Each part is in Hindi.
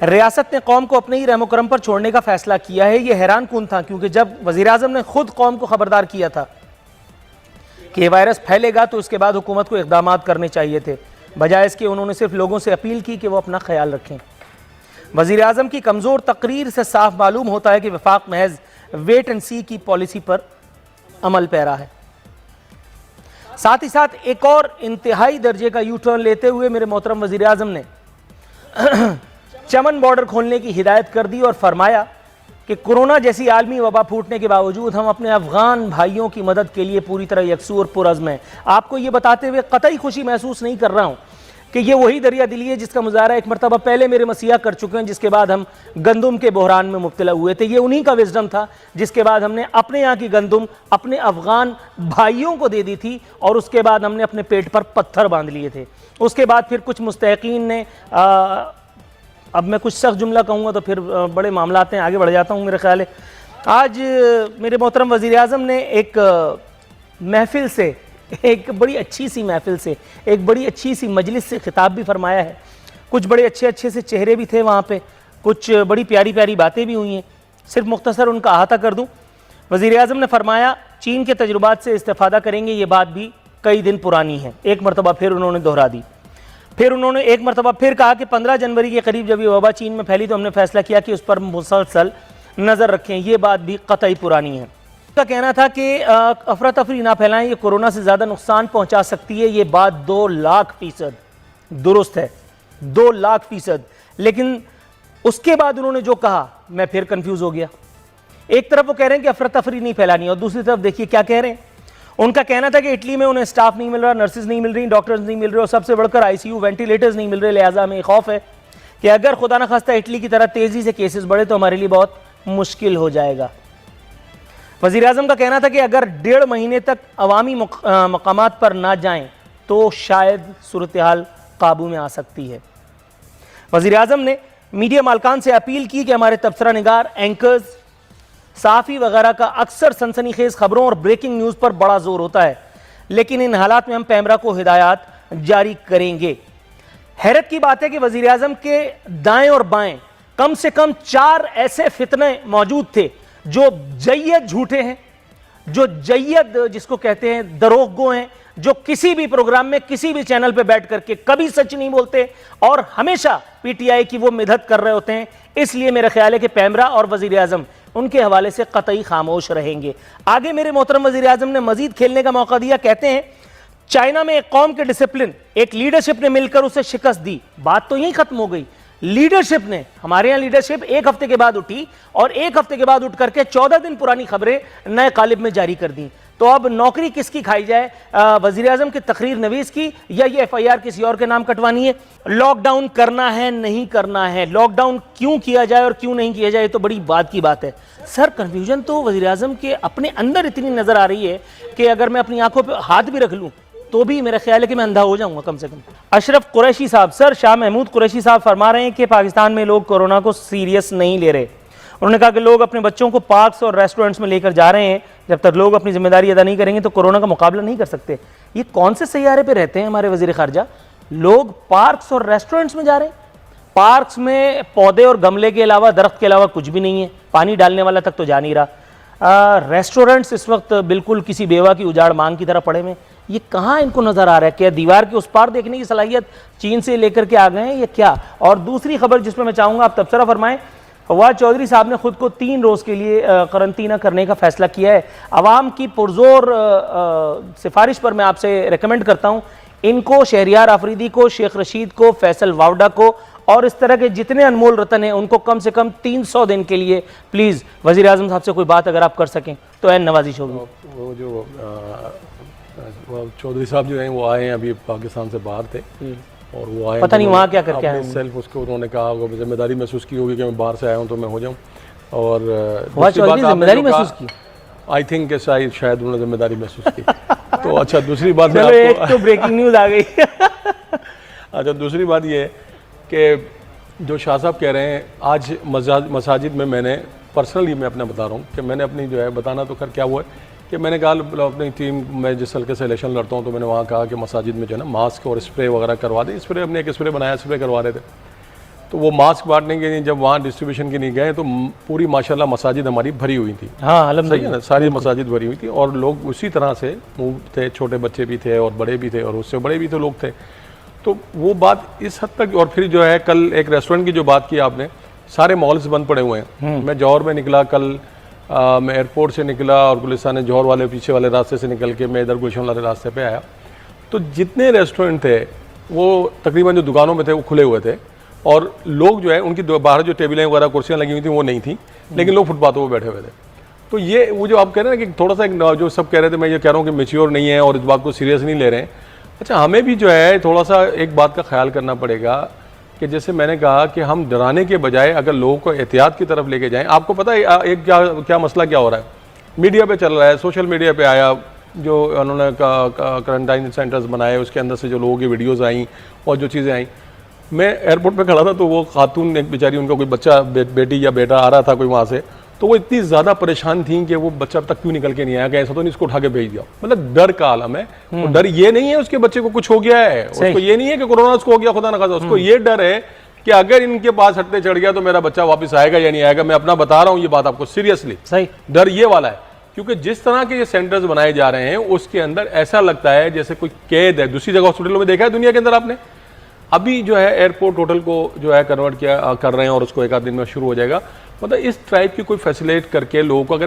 रियासत ने कौम को अपने ही रहमो करम पर छोड़ने का फैसला किया है। यह हैरान कुन था, क्योंकि जब वजीर आजम ने खुद कौम को खबरदार किया था कि यह वायरस फैलेगा तो उसके बाद हुकूमत को इक़दाम करने चाहिए थे, बजाय इसके उन्होंने सिर्फ लोगों से अपील की कि वो अपना ख्याल रखें। वजीर आजम की कमज़ोर तकरीर से साफ मालूम होता है कि वफाक महज वेट एंड सी की पॉलिसी पर अमल पैरा है। साथ ही साथ एक और इंतहाई दर्जे का यू टर्न लेते हुए मेरे मोहतरम वजीर आजम ने चमन बॉर्डर खोलने की हिदायत कर दी और फरमाया कि कोरोना जैसी आलमी वबा फूटने के बावजूद हम अपने अफगान भाइयों की मदद के लिए पूरी तरह यकसू और पुरज़्म हैं। आपको ये बताते हुए कतई खुशी महसूस नहीं कर रहा हूँ कि ये वही दरिया दिली है जिसका मुजाहरा एक मरतबा पहले मेरे मसीहा कर चुके हैं, जिसके बाद हम गंदुम के बहरान में मुब्तला हुए थे। ये उन्हीं का विजडम था जिसके बाद हमने अपने यहाँ की गंदुम अपने अफगान भाइयों को दे दी थी और उसके बाद हमने अपने पेट पर पत्थर बांध लिए थे। उसके बाद फिर कुछ मुस्तहकीन ने अब मैं कुछ सख्त जुमला कहूँगा तो फिर बड़े मामला आते हैं, आगे बढ़ जाता हूँ। मेरा ख्याल है आज मेरे मोहतरम वज़ीर आज़म ने एक महफिल से, एक बड़ी अच्छी सी महफिल से, एक बड़ी अच्छी सी मजलिस से खिताब भी फरमाया है। कुछ बड़े अच्छे अच्छे से चेहरे भी थे वहाँ पे, कुछ बड़ी प्यारी प्यारी बातें भी हुई हैं। सिर्फ मुख्तसर उनका अहाता कर दूँ। वज़ीर आज़म ने फरमाया चीन के तजुर्बात से इस्तेफ़ादा करेंगे, ये बात भी कई दिन पुरानी है। एक मरतबा फिर उन्होंने दोहरा दी। फिर उन्होंने एक मरतबा फिर कहा कि 15 जनवरी के करीब जब ये वबा चीन में फैली तो हमने फैसला किया कि उस पर मुसलसल नज़र रखें। ये बात भी कतई पुरानी है। उनका कहना था कि अफरा तफरी ना फैलाएं, ये कोरोना से ज़्यादा नुकसान पहुंचा सकती है। ये बात 2,00,000% दुरुस्त है, 2,00,000%। लेकिन उसके बाद उन्होंने जो कहा मैं फिर कन्फ्यूज़ हो गया। एक तरफ वो कह रहे हैं कि अफरा तफरी नहीं फैलानी और दूसरी तरफ देखिए क्या कह रहे हैं। उनका कहना था कि इटली में उन्हें स्टाफ नहीं मिल रहा, नर्सेज नहीं मिल रही, डॉक्टर्स नहीं मिल रहे और सबसे बढ़कर आईसीयू वेंटिलेटर्स नहीं मिल रहे। लिहाजा हमें खौफ है कि अगर खुदा न खास्ता इटली की तरह तेज़ी से केसेस बढ़े तो हमारे लिए बहुत मुश्किल हो जाएगा। वज़ीर आज़म का कहना था कि अगर 1.5 महीने तक अवामी मकामात पर ना जाएं तो शायद सूरत हाल काबू में आ सकती है। वज़ीर आज़म ने मीडिया मालकान से अपील की कि हमारे तबसरा निगार, एंकर्स, सहाफ़ी वगैरह का अक्सर सनसनीखेज़ खबरों और ब्रेकिंग न्यूज़ पर बड़ा जोर होता है, लेकिन इन हालात में हम पैमरा को हिदायत जारी करेंगे। हैरत की बात है कि वज़ीर आज़म के दाएं और बाएं कम से कम 4 ऐसे फितने मौजूद थे जो जय्यद झूठे हैं, जो जय्यद जिसको कहते हैं दरोगो हैं, जो किसी भी प्रोग्राम में किसी भी चैनल पे बैठ करके कभी सच नहीं बोलते और हमेशा पीटीआई की वो मिधत कर रहे होते हैं। इसलिए मेरा ख्याल है कि पैमरा और वज़ीर आज़म उनके हवाले से कतई खामोश रहेंगे। आगे मेरे मोहतरम वज़ीर आज़म ने मजीद खेलने का मौका दिया। कहते हैं चाइना में एक कौम के डिसिप्लिन, एक लीडरशिप ने मिलकर उसे शिकस्त दी। बात तो यहीं खत्म हो गई। लीडरशिप ने, हमारे यहाँ लीडरशिप 1 हफ्ते के बाद उठी और 1 हफ्ते के बाद उठ करके 14 दिन पुरानी खबरें नए कालिब में जारी कर दी। तो अब नौकरी किसकी खाई जाए, वज़ीर आज़म की तकरीर नवीस की या ये FIR किसी और के नाम कटवानी है? लॉकडाउन करना है नहीं करना है, लॉकडाउन क्यों किया जाए और क्यों नहीं किया जाए तो बड़ी बात की बात है। सर कन्फ्यूजन तो वज़ीर आज़म के अपने अंदर इतनी नज़र आ रही है कि अगर मैं अपनी आंखों पर हाथ भी रख लूँ तो भी मेरा ख्याल है कि मैं अंधा हो जाऊंगा कम से कम। अशरफ कुरैशी साहब, सर शाह महमूद कुरैशी साहब फरमा रहे हैं कि पाकिस्तान में लोग कोरोना को सीरियस नहीं ले रहे। उन्होंने कहा कि लोग अपने बच्चों को पार्क्स और रेस्टोरेंट्स में लेकर जा रहे हैं। जब तक लोग अपनी जिम्मेदारी अदा नहीं करेंगे तो कोरोना का मुकाबला नहीं कर सकते। ये कौन से सैयारे पे रहते हैं हमारे वजीर खारजा? लोग पार्क्स और रेस्टोरेंट्स में जा रहे हैं। पार्क्स में पौधे और गमले के अलावा, दरख्त के अलावा कुछ भी नहीं है, पानी डालने वाला तक तो जा नहीं रहा। रेस्टोरेंट्स इस वक्त बिल्कुल किसी बेवा की उजाड़ मांग की तरह पड़े में। ये कहाँ इनको नजर आ रहा है? क्या दीवार के उस पार देखने की सलाहियत चीन से लेकर के आ गए हैं या क्या? और दूसरी खबर जिसमें मैं चाहूँगा आप तबसरा फरमाएं, फवाद चौधरी साहब ने खुद को 3 रोज़ के लिए करंतना करने का फैसला किया है। आवाम की पुरजोर सिफारिश पर मैं आपसे रिकमेंड करता हूँ इनको, शहरियार आफरीदी को, शेख रशीद को, फैसल वावडा को और इस तरह के जितने अनमोल रतन हैं उनको कम से कम 300 दिन के लिए प्लीज़ वज़ीर आज़म साहब से कोई बात अगर आप कर सकें तो ऐन नवाजिश होगी। वो जो चौधरी साहब जो हैं वो आए हैं, अभी पाकिस्तान से बाहर थे और वो आए, पता नहीं वहाँ क्या करके आए सेल्फ उसको उन्होंने कहा वो जिम्मेदारी महसूस की होगी कि मैं बाहर से आया हूँ तो मैं हो जाऊँ। और जिम्मेदारी महसूस की, आई थिंक शायद उन्होंने जिम्मेदारी महसूस की। तो अच्छा दूसरी बात चलो एक तो ब्रेकिंग न्यूज़ आ गई। अच्छा दूसरी बात ये है कि जो शाह साहब कह रहे हैं, आज मसाजिद में मैंने पर्सनली मैं अपना बता रहा हूँ कि मैंने अपनी जो है बताना तो खैर क्या हुआ है कि मैंने कहा अपनी टीम में जिस हल्के से इलेक्शन लड़ता हूँ तो मैंने वहाँ कहा कि मसाजिद में जो है ना मास्क और स्प्रे वगैरह करवा दें। स्प्रे, हमने एक स्प्रे बनाया, स्प्रे करवा रहे थे। तो वो मास्क बांटने के लिए जब वहाँ डिस्ट्रीब्यूशन के लिए गए तो पूरी माशाल्लाह मसाजिद हमारी भरी हुई थी। हाँ सही है अल्हम्दुलिल्लाह। ना, सारी मसाजिद भरी हुई थी और लोग उसी तरह से मूव थे, छोटे बच्चे भी थे और बड़े भी थे और उससे बड़े भी तो लोग थे। तो वो बात इस हद तक। और फिर जो है कल एक रेस्टोरेंट की जो बात की आपने, सारे मॉल्स बंद पड़े हुए हैं। मैं जौहर में निकला कल, मैं एयरपोर्ट से निकला और गुलिस्तान जौहर वाले पीछे वाले रास्ते से निकल के मैं इधर गुलशन वाले रास्ते पे आया, तो जितने रेस्टोरेंट थे वो तकरीबन जो दुकानों में थे वो खुले हुए थे और लोग जो है उनकी बाहर जो टेबलें वगैरह कुर्सियाँ लगी हुई थी वो नहीं थी, लेकिन लोग फुटपाथों पर बैठे हुए थे। तो ये वो जो आप कह रहे हैं ना कि थोड़ा सा जो सब कह रहे थे, मैं ये कह रहा हूँ कि मैच्योर नहीं है और इस बात को सीरियस नहीं ले रहे हैं। अच्छा, हमें भी जो है थोड़ा सा एक बात का ख्याल करना पड़ेगा कि जैसे मैंने कहा कि हम डराने के बजाय अगर लोगों को एहतियात की तरफ लेके जाएं। आपको पता है एक क्या मसला क्या हो रहा है, मीडिया पे चल रहा है, सोशल मीडिया पे आया, जो उन्होंने क्वारंटाइन सेंटर्स बनाए उसके अंदर से जो लोगों की वीडियोज़ आई और जो चीज़ें आई। मैं एयरपोर्ट पे खड़ा था तो वो खातून एक बेचारी, उनका कोई बच्चा बेटी या बेटा आ रहा था कोई वहाँ से, तो वो इतनी ज़्यादा परेशान थी कि वो बच्चा अब तक क्यों निकल के नहीं आया, कि ऐसा तो नहीं इसको उठा के भेज दिया। मतलब डर का आलम है। और डर ये नहीं है उसके बच्चे को कुछ हो गया है, उसको ये नहीं है कि कोरोना उसको हो गया खुदा न खासा, उसको ये डर है कि अगर इनके पास हटते चढ़ गया तो मेरा बच्चा वापस आएगा या नहीं आएगा। मैं अपना बता रहा हूँ ये बात आपको सीरियसली, सही डर ये वाला है। क्योंकि जिस तरह के ये सेंटर्स बनाए जा रहे हैं उसके अंदर ऐसा लगता है जैसे कोई कैद है। दूसरी जगह हॉस्पिटलों में देखा है दुनिया के अंदर आपने, अभी जो है एयरपोर्ट होटल को जो है कन्वर्ट किया कर रहे हैं और उसको एक आध दिन में शुरू हो जाएगा। मतलब इस टाइप की कोई फैसिलिटेट करके लोगों को अगर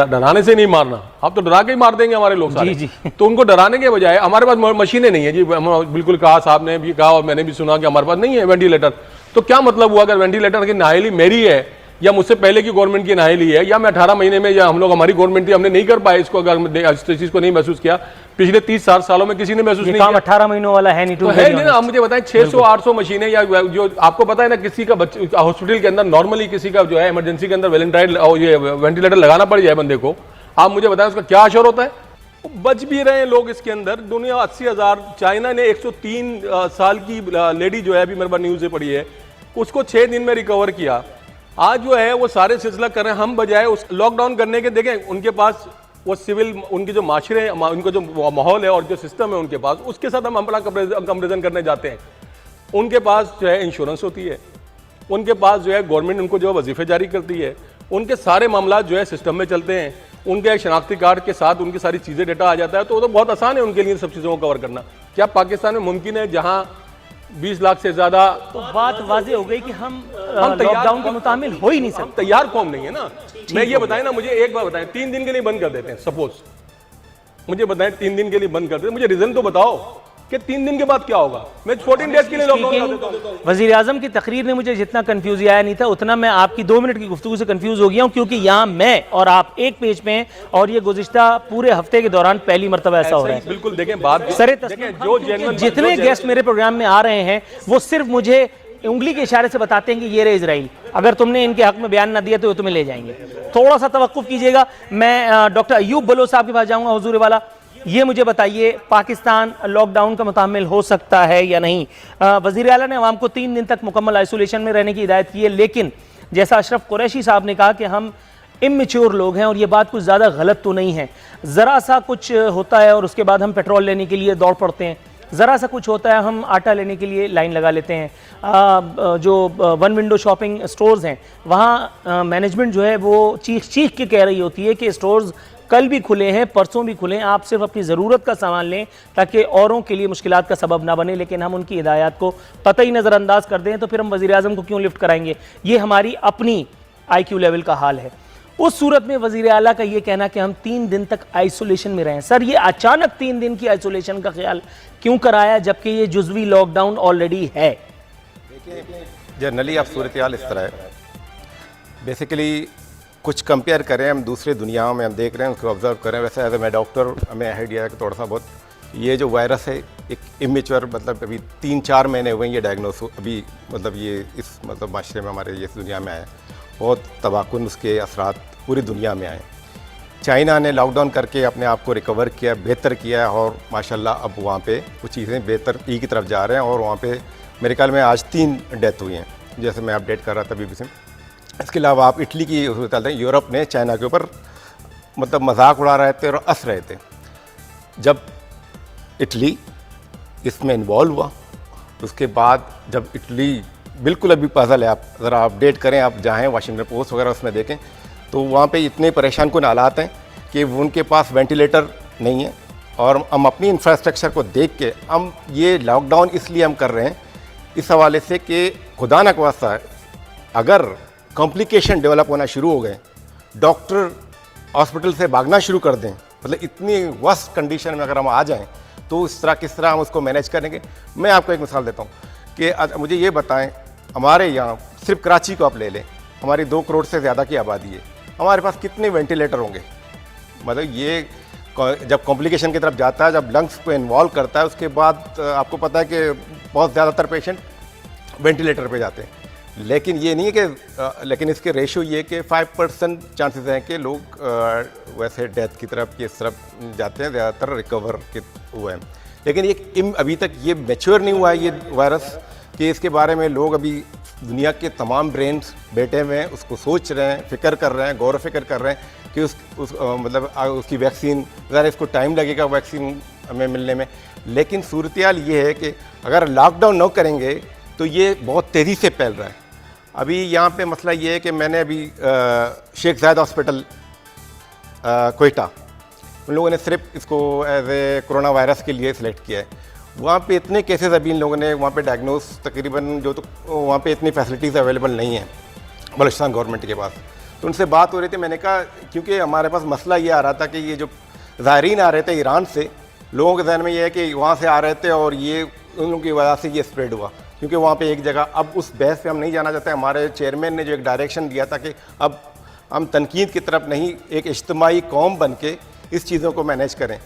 डराने से नहीं मारना, आप तो डरा के ही मार देंगे हमारे लोग सारे। जी। तो उनको डराने के बजाय, हमारे पास मशीनें नहीं है जी, बिल्कुल कहा साहब ने भी कहा और मैंने भी सुना कि हमारे पास नहीं है वेंटिलेटर। तो क्या मतलब हुआ अगर वेंटिलेटर की नाहली मेरी है या मुझसे पहले की गवर्नमेंट की नाहली है, या मैं 18 महीने में, या हम लोग हमारी गवर्नमेंट थी हमने नहीं कर पाए इसको, अगर इस चीज को नहीं महसूस किया पिछले 30 सालों में किसी ने महसूस नहीं किया। 18 महीनों वाला है नहीं, तो है नहीं ना। आप मुझे बताएं 600-800 मशीनें, या जो आपको पता है ना किसी का हॉस्पिटल के अंदर नॉर्मली किसी का जो है इमरजेंसी के अंदर वेंटिलेटर लगाना पड़ जाए बंदे को, आप मुझे बताएं उसका क्या असर होता है। बच भी रहे हैं लोग इसके अंदर। दुनिया 80,000, चाइना ने 103 साल की लेडी जो है अभी मेरे पास न्यूज से पड़ी है, उसको 6 दिन में रिकवर किया। आज जो है वो सारे सिलसिला कर रहे हैं, हम बजाय उस लॉकडाउन करने के देखें उनके पास वो सिविल, उनके जो माशरे हैं, उनका जो माहौल है और जो सिस्टम है उनके पास, उसके साथ हम अपना कंपेरिजन करने जाते हैं। उनके पास जो है इंश्योरेंस होती है, उनके पास जो है गवर्नमेंट उनको जो वजीफे जारी करती है, उनके सारे मामला जो है सिस्टम में चलते हैं, उनके एक शनाख्ती कार्ड के साथ उनकी सारी चीज़ें डेटा आ जाता है। तो वो तो बहुत आसान है उनके लिए सब चीज़ों को कवर करना। क्या पाकिस्तान में मुमकिन है जहाँ 20 लाख से ज्यादा? तो बात वाजे हो गई कि हम लॉकडाउन के मुताबिल हो ही नहीं सकते। हम तैयार कौम नहीं है ना। मैं ये बताएं ना, मुझे एक बार बताएं, 3 दिन के लिए बंद कर देते हैं सपोज, मुझे बताएं 3 दिन के लिए बंद कर देते, मुझे रीजन तो बताओ कि 3 दिन के बाद क्या होगा। मैं 14 डेज के लिए लॉकडाउन कर देता हूं। वजीर आजम की तकरीर ने मुझे जितना कंफ्यूज आया नहीं था, उतना मैं आपकी 2 मिनट की गुफ्तगू से कंफ्यूज हो गया हूं, क्योंकि यहाँ मैं और आप एक पेज पे हैं और ये गुज़िश्ता पूरे हफ्ते के दौरान पहली मरतबा ऐसा हो रहा है। बिल्कुल देखें बात, जितने गेस्ट मेरे प्रोग्राम में आ रहे हैं वो सिर्फ मुझे उंगली के इशारे से बताते हैं कि ये रहे इजराइल, अगर तुमने इनके हक में बयान ना दिया तो तुम्हें ले जाएंगे। थोड़ा सा तवक्कुफ कीजिएगा। मैं डॉक्टर अयूब बलोच साहब के पास जाऊंगा, हुजूर वाला। ये मुझे बताइए, पाकिस्तान लॉकडाउन का मुतामिल हो सकता है या नहीं? वज़ीर आला ने अवाम को 3 दिन तक मुकम्मल आइसोलेशन में रहने की हिदायत की है, लेकिन जैसा अशरफ कुरैशी साहब ने कहा कि हम इमेच्योर लोग हैं और ये बात कुछ ज़्यादा गलत तो नहीं है। ज़रा सा कुछ होता है और उसके बाद हम पेट्रोल लेने के लिए दौड़ पड़ते हैं, ज़रा सा कुछ होता है हम आटा लेने के लिए लाइन लगा लेते हैं। जो वन विंडो शॉपिंग स्टोर्स हैं वहाँ मैनेजमेंट जो है वो चीख चीख के कह रही होती है कि स्टोर्स कल भी खुले हैं, परसों भी खुले हैं, आप सिर्फ अपनी ज़रूरत का सामान लें ताकि औरों के लिए मुश्किलात का सबब ना बने। लेकिन हम उनकी हिदायत को पता ही नज़रअंदाज कर दें तो फिर हम वज़ीर आज़म को क्यों लिफ्ट कराएंगे? ये हमारी अपनी IQ लेवल का हाल है। उस सूरत में वज़ीर आला का ये कहना कि हम 3 दिन तक आइसोलेशन में रहें, सर ये अचानक 3 दिन की आइसोलेशन का ख्याल क्यों कराया जबकि ये जुज़वी लॉकडाउन ऑलरेडी है? देखिए जनरली आप सूरत हाल इस तरह है, बेसिकली कुछ कंपेयर करें हम दूसरे दुनियाओं में, हम देख रहे हैं उसको ऑब्जर्व करें। वैसे एज ए मैं डॉक्टर हमें आइडिया है कि थोड़ा सा बहुत ये जो वायरस है एक इमेच्योर, मतलब अभी 3-4 महीने हुए ये डायग्नोस अभी, मतलब ये इस मतलब माशरे में हमारे इस दुनिया में आए, बहुत तबाकुन उसके असरात पूरी दुनिया में आए। चाइना ने लॉकडाउन करके अपने आप को रिकवर किया, बेहतर किया और माशाल्लाह अब वहाँ पे कुछ चीज़ें बेहतर की तरफ जा रहे हैं और वहाँ पे मेरे ख्याल में आज 3 डेथ हुई हैं, जैसे मैं अपडेट कर रहा था अभी से। इसके अलावा आप इटली की बताते हैं, यूरोप ने चाइना के ऊपर मतलब मजाक उड़ा रहे थे और हंस रहे थे। जब इटली इसमें इन्वॉल्व हुआ उसके बाद जब इटली बिल्कुल अभी पजल है। आप ज़रा अपडेट करें, आप जाएँ वाशिंगटन पोस्ट वगैरह उसमें देखें तो वहाँ पे इतने परेशान कुन हालात हैं कि उनके पास वेंटिलेटर नहीं है। और हम अपनी इंफ्रास्ट्रक्चर को देख के हम ये लॉकडाउन इसलिए हम कर रहे हैं इस हवाले से कि खुदा न ख्वास्ता अगर कॉम्प्लिकेशन डेवलप होना शुरू हो गए, डॉक्टर हॉस्पिटल से भागना शुरू कर दें, मतलब इतनी वर्स्ट कंडीशन में अगर हम आ जाएं तो इस तरह किस तरह हम उसको मैनेज करेंगे। मैं आपको एक मिसाल देता हूँ कि मुझे ये बताएं, हमारे यहाँ सिर्फ कराची को आप ले लें, हमारी 2 करोड़ से ज़्यादा की आबादी है, हमारे पास कितने वेंटिलेटर होंगे? मतलब ये जब कॉम्प्लिकेशन की तरफ जाता है, जब लंग्स को इन्वॉल्व करता है, उसके बाद आपको पता है कि बहुत ज़्यादातर पेशेंट वेंटिलेटर पे जाते हैं। लेकिन ये नहीं है कि लेकिन इसके रेशो ये कि 5% चांसेस हैं कि लोग वैसे डेथ की तरफ इस तरफ जाते हैं, ज़्यादातर रिकवर के हुए हैं। लेकिन ये अभी तक ये मैच्योर नहीं हुआ है ये वायरस कि इसके बारे में लोग अभी दुनिया के तमाम ब्रेन्स बैठे हुए हैं, उसको सोच रहे हैं, फ़िक्र कर रहे हैं, गौर फिक्र कर रहे हैं कि मतलब उसकी वैक्सीन, ज़रा इसको टाइम लगेगा वैक्सीन हमें मिलने में। लेकिन सूरत-ए-हाल ये है कि अगर लॉकडाउन न करेंगे तो ये बहुत तेज़ी से फैल रहा है। अभी यहाँ पे मसला ये है कि मैंने अभी शेख ज़ायद हॉस्पिटल कोयटा, उन लोगों ने सिर्फ इसको एज ए कोरोना वायरस के लिए सिलेक्ट किया है। वहाँ पे इतने केसेस अभी इन लोगों ने वहाँ पे डायग्नोस तकरीबन जो तो वहाँ पे इतनी फैसिलिटीज़ अवेलेबल नहीं है बलूचिस्तान गवर्नमेंट के पास। तो उनसे बात हो रही थी, मैंने कहा क्योंकि हमारे पास मसला ये आ रहा था कि ये जो ज़ायरीन आ रहे थे ईरान से, लोगों के जहन में ये है कि वहाँ से आ रहे थे और ये उन लोगों की वजह से ये स्प्रेड हुआ। क्योंकि वहाँ पे एक जगह, अब उस बहस पे हम नहीं जाना चाहते। हमारे चेयरमैन ने जो एक डायरेक्शन दिया था कि अब हम तनकीद की तरफ नहीं, एक इज्तिमाई कौम बन के इस चीज़ों को मैनेज करें।